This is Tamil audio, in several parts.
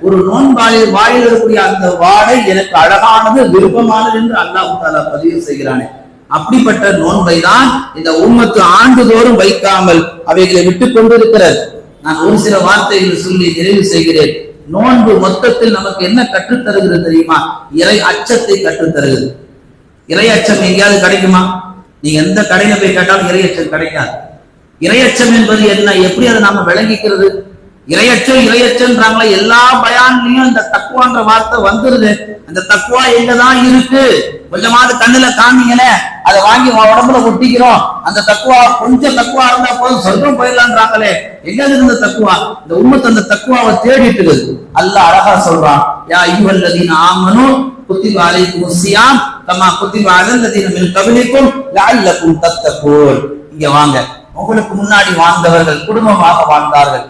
ஒரு நோன்பாளில் வாயில் இருக்கக்கூடிய அந்த வாடை எனக்கு அழகானது, விருப்பமானது என்று அல்லாஹ் தஆலா பதிவு செய்கிறானே. அப்படிப்பட்ட நோன்பை தான் இந்த உம்மத்து ஆண்டுதோறும் வைக்காமல் அவைகளை விட்டுக் கொண்டிருக்கிறது. நான் ஒரு சில வார்த்தைகள் சொல்லி நிறைவு செய்கிறேன். நோன்பு மொத்தத்தில் நமக்கு என்ன கற்றுத்தருகிறது தெரியுமா? இறை அச்சத்தை கற்றுத்தருகிறது. இறை அச்சம் எங்கேயாவது கிடைக்குமா? நீங்க எந்த கடையில போய் கேட்டாலும் இறை அச்சம் கிடைக்காது. இறையச்சம் என்பது என்ன, எப்படி அதை நாம விளங்கிக்கிறது? இறையச்சம்ன்றாங்களே, எல்லா பயான்லயும் இந்த தக்குவான்ற வார்த்தை வந்துருது. அந்த தக்குவா எங்கதான் இருக்கு? கொஞ்சமாவது கண்ணுல காமிங்கள, அதை வாங்கி உடம்புல ஒட்டிக்கிறோம். அந்த தக்குவா கொஞ்சம் தக்குவா இருந்தா போதும் சொர்க்கம் போயிடலான்றாங்களே, எங்க இருந்த தக்குவா? இந்த உம்மத்து அந்த தக்குவாவை தேடிட்டு இருக்குது. அல்லாஹ் அழகா சொல்றான், யா அய்யுஹல்லதீன ஆமனூ குத்திப அலைக்குமுஸ் ஸியாம் கமா குத்திப அலல்லதீன மின் கப்லிக்கும் லஅல்லக்கும் தத்தகூன். இங்க வாங்க, உங்களுக்கு முன்னாடி வாழ்ந்தவர்கள் குடும்பமாக வாழ்ந்தார்கள்,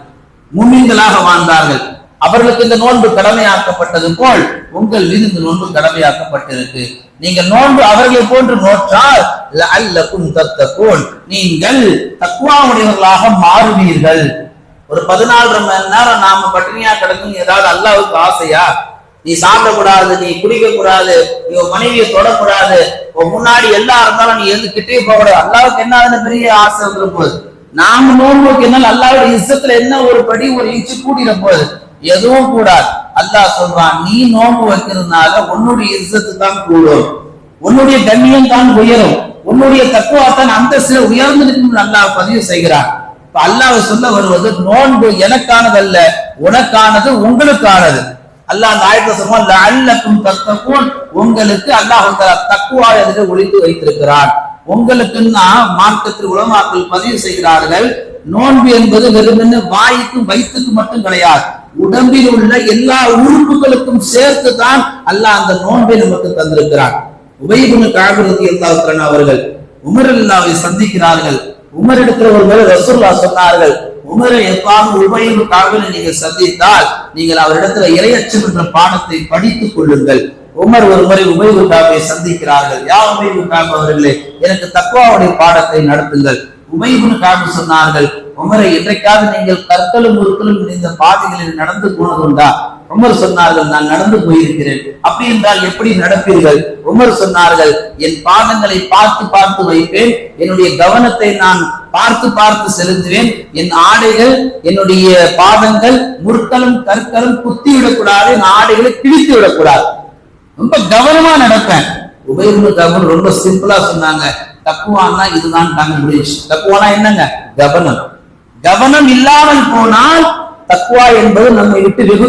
முஃமின்களாக வாழ்ந்தார்கள், அவர்களுக்கு இந்த நோன்பு கடமையாக்கப்பட்டது போல் உங்கள் மீது இந்த நோன்பு கடமையாக்கப்பட்டிருக்கு. நீங்கள் நோன்பு அவர்களை போன்று நோற்றால் லஅல்லக்கும் தத்தகூன், நீங்கள் தக்வாவுடையவர்களாக மாறுவீர்கள். ஒரு 14 மணி நேரம் நாம பட்டினியா கிடக்கும் ஏதாவது அல்லாஹ்வுக்கு ஆசையா? நீ சாப்பிடக்கூடாது, நீ குடிக்க கூடாது, நீ மனைவியை தொடக்கூடாது, முன்னாடி எல்லாம் இருந்தாலும் நீ எழுந்து கிட்டே போக கூடாது. அல்லாஹ்வுக்கு என்ன பெரிய ஆசை வந்துடும் போகுது. நாம நோன்புக்கு என்ன அல்லாஹ்வுடைய இஸ்ஸத்துல என்ன ஒரு படி ஒரு இன்ச்சு கூட்டிட போகுது? எதுவும் கூடாது. அல்லாஹ் சொல்றான், நீ நோன்பு வைக்கிறதுனால உன்னுடைய இஸ்ஸத்து தான் கூடும், உன்னுடைய கண்ணியம் தான் உயரும், உன்னுடைய தக்குவா தான் அந்த சில உயர்ந்திருக்கும் அல்லாஹ் பதிவு செய்கிறான். இப்ப அல்லாஹ் சொல்ல வருவது, நோன்பு எனக்கானதல்ல, உனக்கானது, உங்களுக்கானது. அல்லாஹ் அந்த ஆயத்தை சொல்லுவான், லஅல்லக்கும் தத்தகூன், உங்களுக்கு அல்லாஹ் தக்குவா என்று ஒளித்து வைத்திருக்கிறான். உங்களுக்குன்னா மார்க்கத்தில் உலமாக்கள் பதிவு செய்கிறார்கள், நோன்பு என்பது வெறுமென்று வாய்க்கும் வயிற்றுக்கு மட்டும் கிடையாது, உடம்பில் உள்ள எல்லா உறுப்புகளுக்கும் சேர்த்து தான் அல்லாஹ் அந்த நோன்பை நமக்கு தந்திருக்கிறான். உபய் இப்னு கஅப் ரலியல்லாஹு அன்ஹு அவர்கள் உமர் ரலியல்லாஹு சந்திக்கிறார்கள். உமர் இடத்துல ஒரு முறை ரசூலுல்லாஹ் சொன்னார்கள், உமரை எப்பாவது உபய் இப்னு கஅபை நீங்கள் சந்தித்தால் நீங்கள் அவரிடத்துல இறையச்சம் என்ற பாடத்தை படித்துக் கொள்ளுங்கள். உமர் ஒரு முறை உபய் இப்னு கஅபை சந்திக்கிறார்கள். யா உபய் இப்னு கஅப் அவர்களே, எனக்கு தக்வாவுடைய பாடத்தை நடத்துங்கள். உபய் இப்னு கஅப் சொன்னார்கள், உமரை என்றைக்காவது நீங்கள் கற்களும் முற்களும் இந்த பாதைகளில் நடந்து போனதுண்டா? உமர் சொன்னார்கள், நான் நடந்து போயிருக்கிறேன். அப்படி என்றால் எப்படி நடப்பீர்கள்? உமர் சொன்னார்கள், என் பாதங்களை பார்த்து பார்த்து வைப்பேன், என்னுடைய கவனத்தை நான் பார்த்து பார்த்து செலுத்துவேன், என் ஆடைகள் என்னுடைய பாதங்கள் முற்களும் கற்களும் குத்தி விடக்கூடாது, என் ஆடைகளை கிழித்து விடக்கூடாது, ரொம்ப கவனமா நடப்பேன். உபய் இப்னு கஅப் ரொம்ப சிம்பிளா சொன்னாங்க, தக்குவானா இதுதான் தாங்க முடிச்சு. தக்குவானா என்னங்க? கவனம். கவனம் இல்லாமல் போனால் தக்குவா என்பது நம்மை விட்டு வெகு